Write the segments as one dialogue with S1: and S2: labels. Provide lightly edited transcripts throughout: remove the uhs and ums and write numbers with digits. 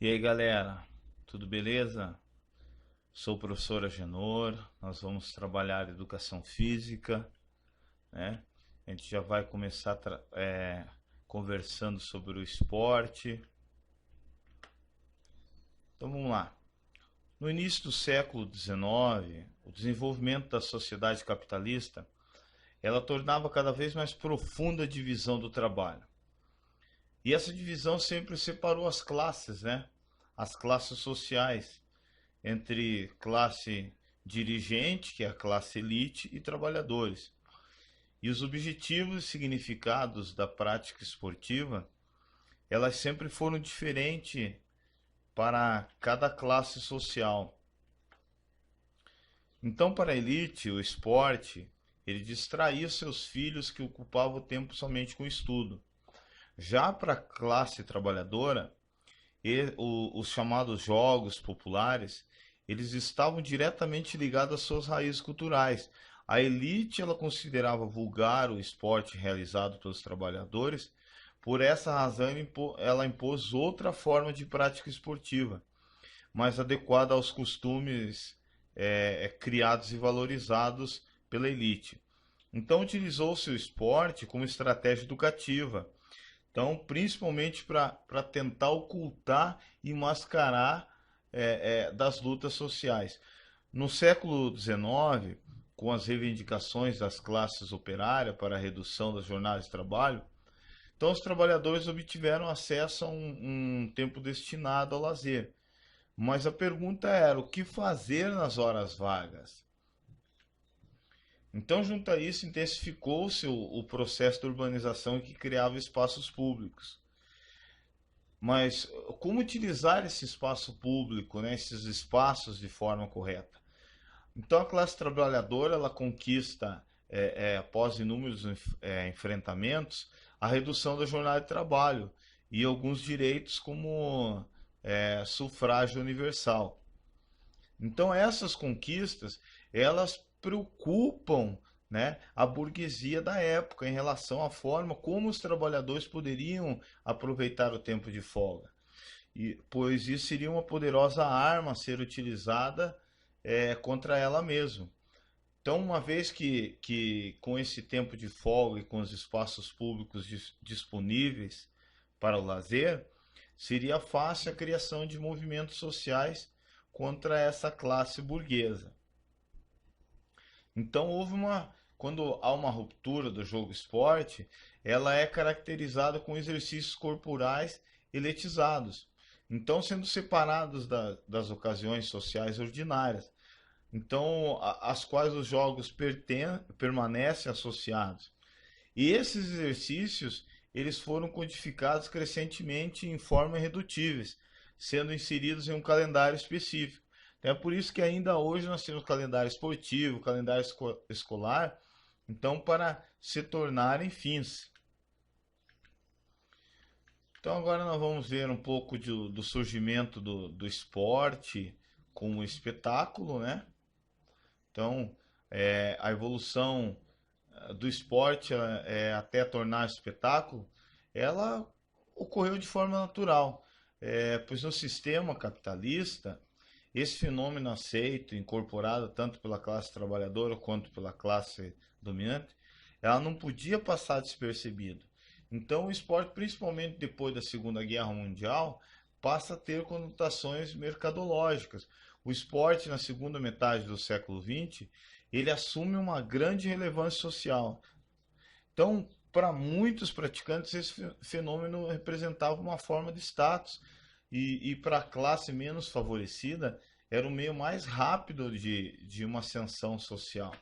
S1: E aí galera, tudo beleza? Sou o professor Agenor, nós vamos trabalhar educação física, né? A gente já vai começar conversando sobre o esporte. Então vamos lá. No início do século XIX, o desenvolvimento da sociedade capitalista, ela tornava cada vez mais profunda a divisão do trabalho. E essa divisão sempre separou as classes, né? As classes sociais, entre classe dirigente, que é a classe elite, e trabalhadores. E os objetivos e significados da prática esportiva, elas sempre foram diferentes para cada classe social. Então, para a elite, o esporte, ele distraía seus filhos que ocupavam o tempo somente com o estudo. Já para a classe trabalhadora, os chamados jogos populares, eles estavam diretamente ligados às suas raízes culturais. A elite ela considerava vulgar o esporte realizado pelos trabalhadores, por essa razão ela impôs outra forma de prática esportiva, mais adequada aos costumes criados e valorizados pela elite. Então utilizou-se o esporte como estratégia educativa, então, principalmente para tentar ocultar e mascarar das lutas sociais. No século XIX, com as reivindicações das classes operárias para a redução das jornadas de trabalho, então os trabalhadores obtiveram acesso a um tempo destinado ao lazer. Mas a pergunta era, o que fazer nas horas vagas? Então, junto a isso, intensificou-se o processo de urbanização que criava espaços públicos. Mas como utilizar esse espaço público, né, esses espaços de forma correta? Então, a classe trabalhadora ela conquista, após inúmeros enfrentamentos, a redução da jornada de trabalho e alguns direitos como sufrágio universal. Então essas conquistas, elas preocupam, né, a burguesia da época em relação à forma como os trabalhadores poderiam aproveitar o tempo de folga. Pois isso seria uma poderosa arma a ser utilizada contra ela mesma. Então, uma vez que com esse tempo de folga e com os espaços públicos disponíveis para o lazer, seria fácil a criação de movimentos sociais contra essa classe burguesa. Então quando há uma ruptura do jogo esporte, ela é caracterizada com exercícios corporais eletizados, então sendo separados das ocasiões sociais ordinárias, então às quais os jogos permanecem associados. E esses exercícios eles foram codificados crescentemente em formas irredutíveis, sendo inseridos em um calendário específico. É por isso que ainda hoje nós temos calendário esportivo, calendário escolar, então para se tornarem fins. Então agora nós vamos ver um pouco do surgimento do esporte como espetáculo, né? Então a evolução do esporte até tornar espetáculo, ela ocorreu de forma natural, pois no sistema capitalista, esse fenômeno aceito, incorporado tanto pela classe trabalhadora quanto pela classe dominante, ela não podia passar despercebido. Então o esporte, principalmente depois da Segunda Guerra Mundial, passa a ter conotações mercadológicas. O esporte na segunda metade do século XX, ele assume uma grande relevância social. Então, para muitos praticantes, esse fenômeno representava uma forma de status e para a classe menos favorecida, era o meio mais rápido de uma ascensão social.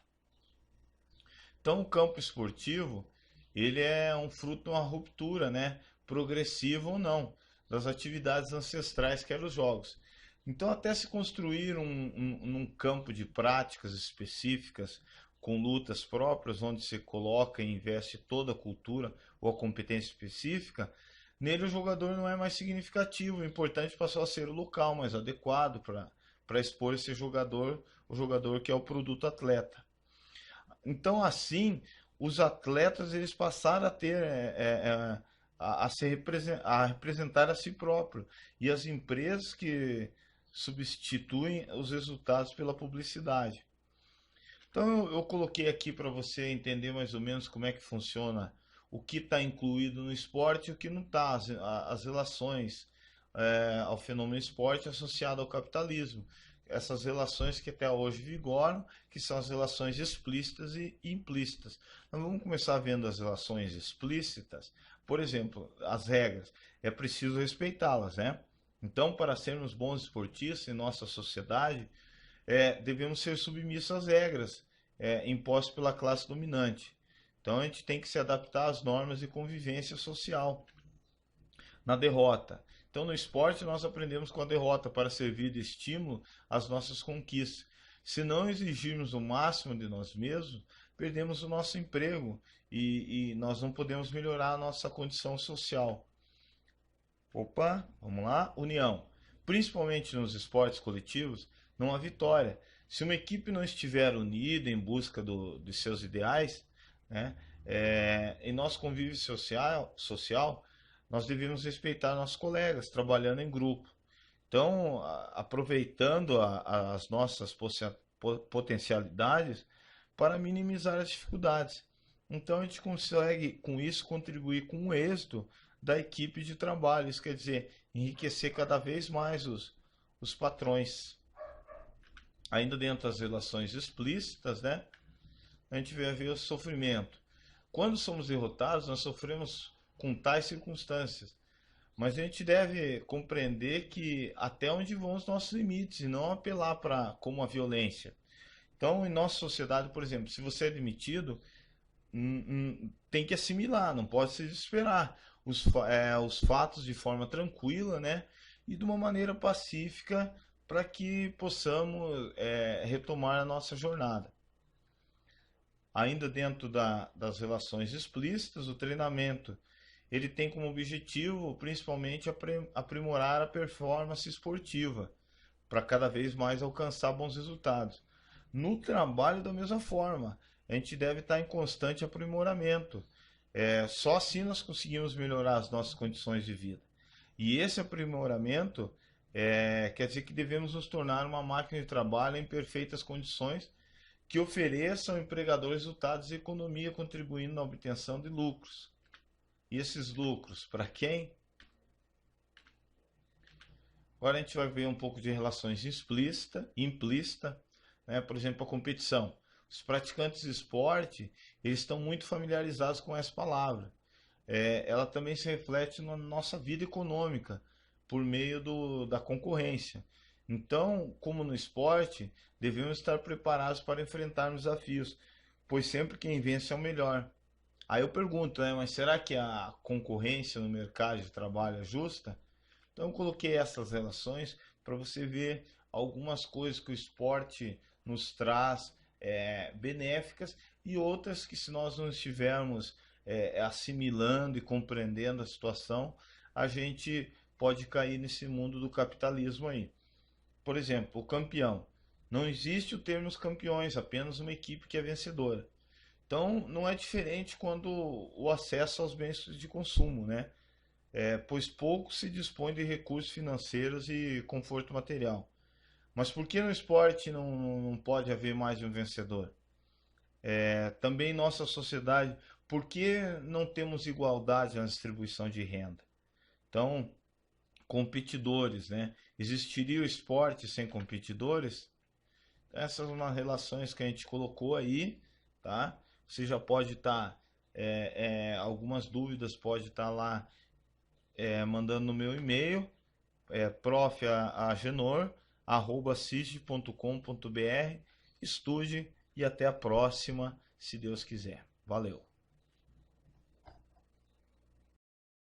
S1: Então, o campo esportivo, ele é um fruto de uma ruptura, né, progressiva ou não, das atividades ancestrais que eram os jogos. Então, até se construir um campo de práticas específicas, com lutas próprias, onde se coloca e investe toda a cultura ou a competência específica, nele o jogador não é mais significativo. O importante passou a ser o local mais adequado para expor esse jogador, o jogador que é o produto atleta. Então, assim, os atletas eles passaram a ter a representar a si próprio, e as empresas que substituem os resultados pela publicidade. Então eu coloquei aqui para você entender mais ou menos como é que funciona o que está incluído no esporte e o que não está, as relações ao fenômeno esporte associado ao capitalismo. Essas relações que até hoje vigoram, que são as relações explícitas e implícitas. Nós vamos começar vendo as relações explícitas, por exemplo, as regras. É preciso respeitá-las, né? Então, para sermos bons esportistas em nossa sociedade, devemos ser submissos às regras impostas pela classe dominante. Então, a gente tem que se adaptar às normas de convivência social. Na derrota. Então, no esporte, nós aprendemos com a derrota para servir de estímulo às nossas conquistas. Se não exigirmos o máximo de nós mesmos, perdemos o nosso emprego e nós não podemos melhorar a nossa condição social. Opa, vamos lá. União. Principalmente nos esportes coletivos, não há vitória. Se uma equipe não estiver unida em busca de seus ideais, né, em nosso convívio social, nós devemos respeitar nossos colegas, trabalhando em grupo. Então, aproveitando as nossas potencialidades para minimizar as dificuldades. Então, a gente consegue, com isso, contribuir com o êxito da equipe de trabalho. Isso quer dizer, enriquecer cada vez mais os patrões. Ainda dentro das relações explícitas, né, a gente vê o sofrimento. Quando somos derrotados, nós sofremos com tais circunstâncias. Mas a gente deve compreender que até onde vão os nossos limites e não apelar para como a violência. Então, em nossa sociedade, por exemplo, se você é demitido, tem que assimilar, não pode se desesperar os fatos de forma tranquila, né? E de uma maneira pacífica para que possamos retomar a nossa jornada. Ainda dentro das relações explícitas, o treinamento ele tem como objetivo principalmente aprimorar a performance esportiva para cada vez mais alcançar bons resultados. No trabalho, da mesma forma, a gente deve estar em constante aprimoramento. Só assim nós conseguimos melhorar as nossas condições de vida. E esse aprimoramento quer dizer que devemos nos tornar uma máquina de trabalho em perfeitas condições que ofereça ao empregador resultados e economia, contribuindo na obtenção de lucros. E esses lucros, para quem? Agora a gente vai ver um pouco de relações explícita e implícita, né? Por exemplo, a competição. Os praticantes de esporte, eles estão muito familiarizados com essa palavra. Ela também se reflete na nossa vida econômica, por meio da concorrência. Então, como no esporte, devemos estar preparados para enfrentar os desafios, pois sempre quem vence é o melhor. Aí eu pergunto, né, mas será que a concorrência no mercado de trabalho é justa? Então eu coloquei essas relações para você ver algumas coisas que o esporte nos traz benéficas e outras que se nós não estivermos assimilando e compreendendo a situação, a gente pode cair nesse mundo do capitalismo aí. Por exemplo, o campeão. Não existe o termo os campeões, apenas uma equipe que é vencedora. Então, não é diferente quando o acesso aos bens de consumo, né? Pois pouco se dispõe de recursos financeiros e conforto material. Mas por que no esporte não pode haver mais de um vencedor? Também em nossa sociedade, por que não temos igualdade na distribuição de renda? Então, competidores, né? Existiria o esporte sem competidores? Essas são as relações que a gente colocou aí, tá? Você já pode estar, algumas dúvidas pode estar lá mandando no meu e-mail, profagenor@cisg.com.br. Estude e até a próxima, se Deus quiser. Valeu!